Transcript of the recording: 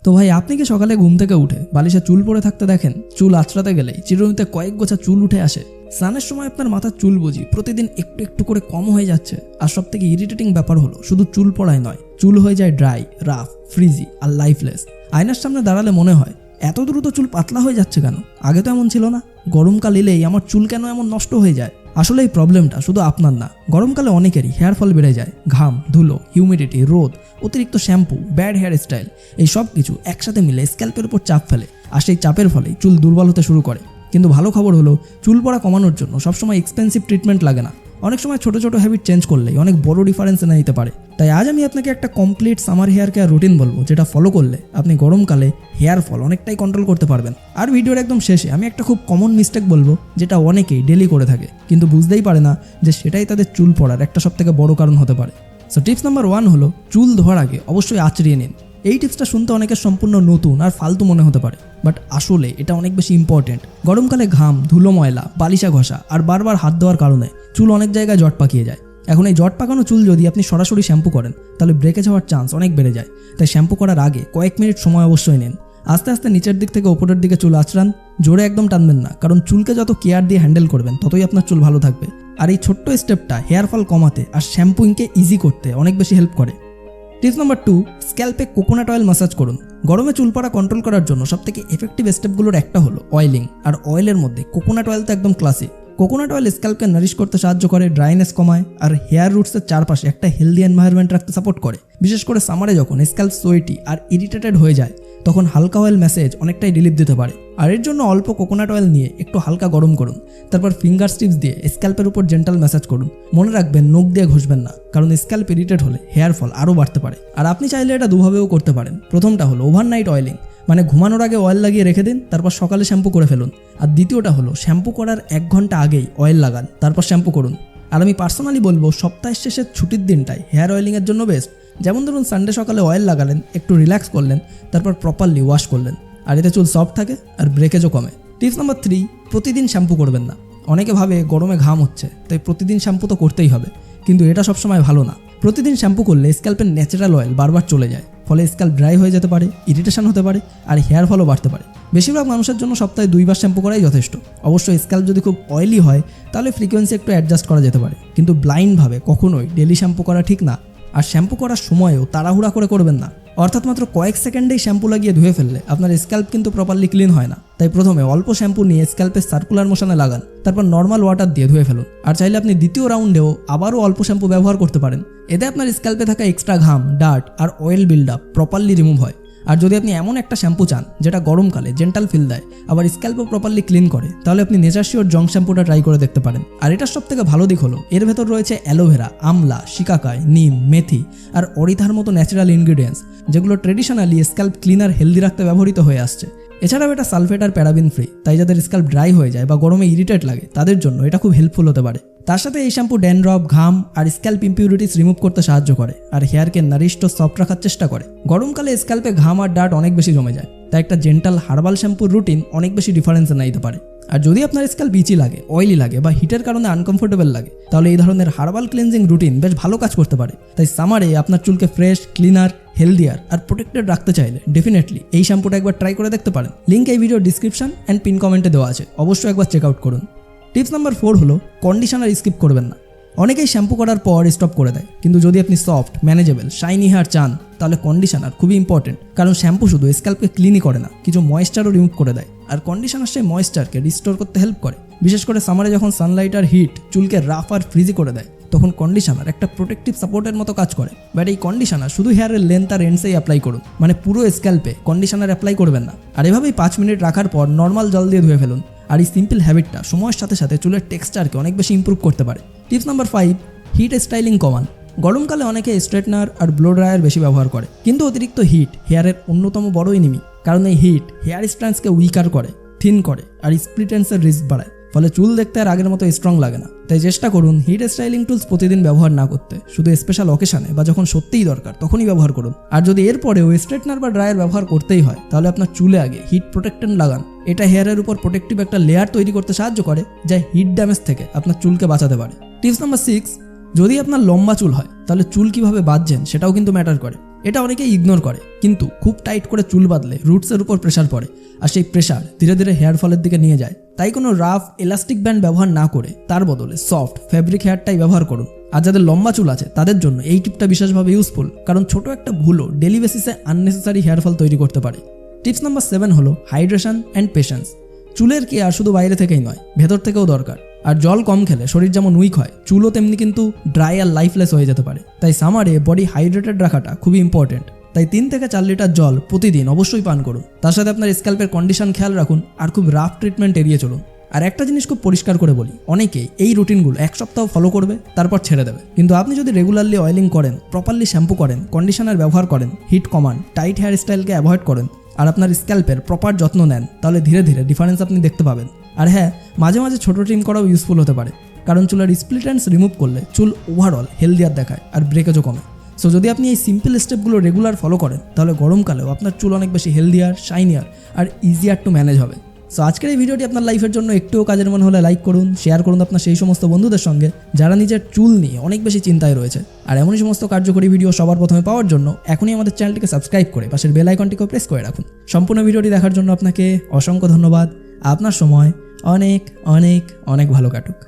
তো ভাই আপনি কি সকালে ঘুম থেকে উঠে বালিশে চুল পড়ে থাকতে দেখেন? চুল আঁচড়াতে গেলেই চিরুনিতে কয়েক গোছা চুল উঠে আসে। স্নানের সময় আপনার মাথার চুল বুঝি প্রতিদিন একটু একটু করে কম হয়ে যাচ্ছে। আর সব থেকে ইরিটেটিং ব্যাপার হলো শুধু চুল পড়াই নয়, চুল হয়ে যায় ড্রাই, রাফ, ফ্রিজি আর লাইফলেস। আয়নার সামনে দাঁড়ালে মনে হয় এত দ্রুত চুল পাতলা হয়ে যাচ্ছে কেন? আগে তো এমন ছিল না। গরমকাল এলেই আমার চুল কেন এমন নষ্ট হয়ে যায়? আসলে এই প্রবলেমটা শুধু আপনার না, গরমকালে অনেকেরই হেয়ার ফল বেড়ে যায়। ঘাম, ধুলো, হিউমিডিটি, রোদ, অতিরিক্ত শ্যাম্পু, ব্যাড হেয়ার স্টাইল, এই সব কিছু একসাথে মিলে স্ক্যাল্পের উপর চাপ ফেলে। আর সেই চাপের ফলেই চুল দুর্বল হতে শুরু করে। কিন্তু ভালো খবর হলো, চুল পড়া কমানোর জন্য সবসময় এক্সপেন্সিভ ট্রিটমেন্ট লাগে না। অনেক সময় ছোট ছোট হ্যাবিট চেঞ্জ করলেই অনেক বড় ডিফারেন্স এনে দিতে পারে। তাই আজ আমি আপনাকে একটা complete summer hair care routine বলবো, যেটা ফলো করলে আপনি গরমকালে হেয়ার ফল অনেকটাই কন্ট্রোল করতে পারবেন। আর ভিডিওর একদম শেষে আমি একটা খুব কমন মিস্টেক বলবো, যেটা অনেকেই ডেলি করে থাকে কিন্তু বুঝতেই পারে না যে সেটাই তাদের চুল পড়ার একটা সবথেকে বড় কারণ হতে পারে। সো টিপস নাম্বার 1 হলো, চুল ধোয়ার আগে অবশ্যই আঁচড়িয়ে নিন। এই টিপসটা শুনতে অনেকের সম্পূর্ণ নতুন আর ফালতু মনে হতে পারে, বাট আসলে এটা অনেক বেশি ইম্পর্টেন্ট। গরমকালে ঘাম, ধুলো, ময়লা, বালিশা ঘষা আর বারবার হাত দেওয়ার কারণে চুল অনেক জায়গায় জট পাকিয়ে যায়। এখন এই জট পাকানো চুল যদি আপনি সরাসরি শ্যাম্পু করেন তাহলে ব্রেকেজ হওয়ার চান্স অনেক বেড়ে যায়। তাই শ্যাম্পু করার আগে কয়েক মিনিট সময় অবশ্যই নিন। আস্তে আস্তে নিচের দিক থেকে উপরের দিকে চুল আঁচড়ান। জোরে একদম টানবেন না, কারণ চুলকে যত কেয়ার দিয়ে হ্যান্ডেল করবেন ততই আপনার চুল ভালো থাকবে। আর এই ছোট্ট স্টেপটা হেয়ার ফল কমাতে আর শ্যাম্পুইংকে ইজি করতে অনেক বেশি হেল্প করে। টিপস নাম্বার 2, স্ক্যাল্পে কোকোনাট অয়েল ম্যাসাজ করুন। গরমে চুল পড়া কন্ট্রোল করার জন্য সবথেকে এফেক্টিভ স্টেপগুলোর একটা হলো অয়েলিং। আর অয়েলের মধ্যে কোকোনাট অয়েল তো একদম ক্লাসিক। কোকোনাট অয়েল স্ক্যাল্পকে নারিশ করতে সাহায্য করে, ড্রাইনেস কমায় আর হেয়ার রুটসের চারপাশে একটা হেলদি এনভায়রনমেন্ট রাখতে সাপোর্ট করে। বিশেষ করে সামারে যখন স্ক্যাল্প সোয়েটি আর ইরিটেটেড হয়ে যায় তখন হালকা অয়েল ম্যাসেজ অনেকটাই রিলিফ দিতে পারে। আর এর জন্য অল্প কোকোনাট অয়েল নিয়ে একটু হালকা গরম করুন, তারপর ফিঙ্গার স্ট্রিপস দিয়ে স্ক্যাল্পের উপর জেন্টাল ম্যাসাজ করুন। মনে রাখবেন, নখ দিয়ে ঘষবেন না, কারণ স্ক্যাল্প ইরিটেট হলে হেয়ার ফল আরও বাড়তে পারে। আর আপনি চাইলে এটা দুভাবেও করতে পারেন। প্রথমটা হলো ওভারনাইট অয়েলিং, মানে ঘুমানোর আগে অয়েল লাগিয়ে রেখে দিন, তারপর সকালে শ্যাম্পু করে ফেলুন। আর দ্বিতীয়টা হলো শ্যাম্পু করার 1 ঘন্টা আগেই অয়েল লাগান, তারপর শ্যাম্পু করুন। আর আমি পার্সোনালি বলবো, সপ্তাহের শেষের ছুটির দিনটাই হেয়ার অয়েলিংয়ের জন্য বেস্ট। যেমন ধরুন সানডে সকালে অয়েল লাগালেন, একটু রিল্যাক্স করলেন, তারপর প্রপারলি ওয়াশ করলেন। আর এতে চুল সফট থাকে আর ব্রেকেজও কমে। টিপস নাম্বার 3, প্রতিদিন শ্যাম্পু করবেন না। অনেকে ভাবে গরমে ঘাম হচ্ছে তাই প্রতিদিন শ্যাম্পু তো করতেই হবে, কিন্তু এটা সবসময় ভালো না। প্রতিদিন শ্যাম্পু করলে স্ক্যাল্পের ন্যাচারাল অয়েল বারবার চলে যায়, ফলে স্ক্যাল্প ড্রাই হয়ে যেতে পারে, ইরিটেশন হতে পারে আর হেয়ার ফলও বাড়তে পারে। বেশিরভাগ মানুষের জন্য সপ্তাহে 2 বার শ্যাম্পু করাই যথেষ্ট। অবশ্যই স্ক্যাল্প যদি খুব অয়েলি হয় তাহলে ফ্রিকোয়েন্সি একটু অ্যাডজাস্ট করা যেতে পারে, কিন্তু ব্লাইন্ডভাবে কখনোই ডেলি শ্যাম্পু করা ঠিক না। আর শ্যাম্পু করার সময়ও তাড়াহুড়া করে করবেন না, অর্থাৎ মাত্র কয়েক সেকেন্ডেই শ্যাম্পু লাগিয়ে ধুয়ে ফেললে আপনার স্ক্যাল্প কিন্তু প্রপারলি ক্লিন হয় না। তাই প্রথমে অল্প শ্যাম্পু নিয়ে স্ক্যাল্পে সার্কুলার মোশনে লাগান, তারপর নর্মাল ওয়াটার দিয়ে ধুয়ে ফেলুন। আর চাইলে আপনি দ্বিতীয় রাউন্ডেও আবারও অল্প শ্যাম্পু ব্যবহার করতে পারেন। এতে আপনার স্ক্যাল্পে থাকা এক্সট্রা ঘাম, ডার্ট আর oil build up properly remove হয়। আর যদি আপনি এমন একটা শ্যাম্পু চান যেটা গরমকালে জেন্টাল ফিল দেয় আবার স্ক্যাল্পও প্রপারলি ক্লিন করে, তাহলে আপনি নেচার শিওর জং শ্যাম্পুটা ট্রাই করে দেখতে পারেন। আর এটার সবথেকে ভালো দিক হলো এর ভেতর রয়েছে অ্যালোভেরা, আমলা, শিকাকাই, নিম, মেথি আর অরিথার মতো ন্যাচারাল ইনগ্রিডিয়েন্টস, যেগুলো ট্রেডিশনালি স্ক্যাল্প ক্লিনার হেলদি রাখতে ব্যবহৃত হয়ে আসছে। এছাড়াও এটা সালফেট আর প্যারাবিন ফ্রি, তাই যাদের স্ক্যাল্প ড্রাই হয়ে যায় বা গরমে ইরিটেট লাগে তাদের জন্য এটা খুব হেল্পফুল হতে পারে। তার সাথে এই শ্যাম্পু ড্যান্ড্রফ, ঘাম আর স্ক্যাল্প ইম্পিউরিটিস রিমুভ করতে সাহায্য করে আর হেয়ারকে নারিশড ও সফট রাখার চেষ্টা করে। গরমকালে স্ক্যাল্পে ঘাম আর ডার্ট অনেক বেশি জমে যায়, তাই একটা জেন্টাল হার্বাল শ্যাম্পুর রুটিন অনেক বেশি ডিফারেন্স এনে দিতে পারে। আর যদি আপনার স্ক্যাল্প ইচি লাগে, অয়েলি লাগে বা হিটের কারণে আনকমফোর্টেবল লাগে, তাহলে এই ধরনের হার্বাল ক্লিনজিং রুটিন বেশ ভালো কাজ করতে পারে। তাই সামারে আপনার চুলকে ফ্রেশ, ক্লিনার, হেলদিয়ার আর প্রোটেক্টেড রাখতে চাইলে ডেফিনেটলি এই শ্যাম্পুটা একবার ট্রাই করে দেখতে পারেন। লিঙ্ক এই ভিডিও ডিসক্রিপশন অ্যান্ড পিন কমেন্টে দেওয়া আছে, অবশ্যই একবার চেক আউট করুন। টিপস নাম্বার 4 হলো, কন্ডিশনার স্কিপ করবেন না। অনেকেই শ্যাম্পু করার পর স্টপ করে দেয়, কিন্তু যদি আপনি সফট, ম্যানেজেবল, শাইনি হেয়ার চান তাহলে কন্ডিশনার খুবই ইম্পর্টেন্ট। কারণ শ্যাম্পু শুধু স্ক্যাল্পকে ক্লিনই করে না, কিছু ময়েশ্চারও রিমুভ করে দেয়। আর কন্ডিশনার সেই ময়েশ্চারকে রিস্টোর করতে হেল্প করে। বিশেষ করে সামারে যখন সানলাইট আর হিট চুলকে রাফ আর ফ্রিজি করে দেয়, তখন কন্ডিশনার একটা প্রোটেক্টিভ সাপোর্টের মতো কাজ করে। বাট এই কন্ডিশনার শুধু হেয়ারের লেন্থ আর এন্ডসেই অ্যাপ্লাই করুন, মানে পুরো স্ক্যাল্পে কন্ডিশনার অ্যাপ্লাই করবেন না। আর এভাবেই 5 মিনিট রাখার পর নর্মাল জল দিয়ে ধুয়ে ফেলুন। আর এই সিম্পল হ্যাবিটটা সময়ের সাথে সাথে চুলের টেক্সচারকে অনেক বেশি ইম্প্রুভ করতে পারে। টিপস নাম্বার 5, হিট স্টাইলিং কমান। গরমকালে অনেকে স্ট্রেটনার আর ব্লো ড্রায়ার বেশি ব্যবহার করে, কিন্তু অতিরিক্ত হিট হেয়ারের অন্যতম বড় এনিমি। কারণ এই হিট হেয়ার স্ট্র্যান্ডসকে উইকার করে, থিন করে আর স্প্লিট এন্ডসের রিস্ক বাড়ায়, ফলে চুল দেখতে আর আগের মতো স্ট্রং লাগে না। তাই চেষ্টা করুন হিট স্টাইলিং টুলস প্রতিদিন ব্যবহার না করতে, শুধু স্পেশাল অকেশনে বা যখন সত্যিই দরকার তখনই ব্যবহার করুন। আর যদি এরপরেও স্ট্রেটনার বা ড্রায়ার ব্যবহার করতেই হয় তাহলে আপনার চুলে আগে হিট প্রোটেক্টেন্ট লাগান। এটা হেয়ারের উপর প্রোটেক্টিভ একটা লেয়ার তৈরি করতে সাহায্য করে, যা হিট ড্যামেজ থেকে আপনার চুলকে বাঁচাতে পারে। টিপস নাম্বার 6, যদি আপনার লম্বা চুল হয় তাহলে চুল কিভাবে বাঁধছেন সেটাও কিন্তু ম্যাটার করে। এটা অনেকেই ইগনোর করে, কিন্তু খুব টাইট করে চুল বাঁধলে রুটসের উপর প্রেশার পড়ে, আর সেই প্রেশার ধীরে ধীরে হেয়ার ফলের দিকে নিয়ে যায়। তাই কোনো রাফ এলাস্টিক ব্যান্ড ব্যবহার না করে তার বদলে সফট ফ্যাব্রিক হেয়ারটাই ব্যবহার করুন। আর যাদের লম্বা চুল আছে তাদের জন্য এই টিপটা বিশেষভাবে ইউজফুল, কারণ ছোট একটা ভুলও ডেলি বেসিসে আননেসেসারি হেয়ার ফল তৈরি করতে পারে। টিপস নাম্বার 7 হলো হাইড্রেশন অ্যান্ড পেশেন্স। চুলের কেয়ার শুধু বাইরে থেকেই নয়, ভেতর থেকেও দরকার। আর জল কম খেলে শরীর যেমন উইক হয়, চুলও তেমনি কিন্তু ড্রাই আর লাইফলেস হয়ে যেতে পারে। তাই সামারে বডি হাইড্রেটেড রাখাটা খুবই ইম্পর্টেন্ট। তাই 3 থেকে 4 লিটার জল প্রতিদিন অবশ্যই পান করুন। তার সাথে আপনার স্ক্যাল্পের কন্ডিশন খেয়াল রাখুন, আর খুব রাফ ট্রিটমেন্ট এড়িয়ে চলুন। আর একটা জিনিস খুব পরিষ্কার করে বলি, অনেকেই এই রুটিনগুলো 1 সপ্তাহ ফলো করবে, তারপর ছেড়ে দেবে। কিন্তু আপনি যদি রেগুলারলি অয়েলিং করেন, প্রপারলি শ্যাম্পু করেন, কন্ডিশনার ব্যবহার করেন, হিট কমান, টাইট হেয়ার স্টাইলকে অ্যাভয়েড করেন, আর আপনার স্ক্যাল্পের প্রপার যত্ন নেন, তাহলে ধীরে ধীরে ডিফারেন্স আপনি দেখতে পাবেন। আর হ্যাঁ, মাঝে মাঝে ছোটো ট্রিম করাও ইউজফুল হতে পারে, কারণ চুলের স্প্লিট এন্ডস রিমুভ করলে চুল ওভারঅল হেলদিয়ার দেখায় আর ব্রেকেজও কমে। সো যদি আপনি এই সিম্পল স্টেপগুলো রেগুলার ফলো করেন, তাহলে গরমকালেও আপনার চুল অনেক বেশি হেলদিয়ার, শাইনিয়ার আর ইজিয়ার টু ম্যানেজ হবে। সো আজকের এই ভিডিওটি আপনার লাইফের জন্য একটুও কাজের মনে হলে লাইক করুন, শেয়ার করুন আপনার সেই সমস্ত বন্ধুদের সঙ্গে যারা নিজের চুল নিয়ে অনেক বেশি চিন্তায় রয়েছে। আর এমনই সমস্ত কার্যকরী ভিডিও সবার প্রথমে পাওয়ার জন্য এখনই আমাদের চ্যানেলটিকে সাবস্ক্রাইব করে পাশের বেল আইকনটিকেও প্রেস করে রাখুন। সম্পূর্ণ ভিডিওটি দেখার জন্য আপনাকে অসংখ্য ধন্যবাদ। আপনার সময় অনেক অনেক অনেক ভালো কাটুক।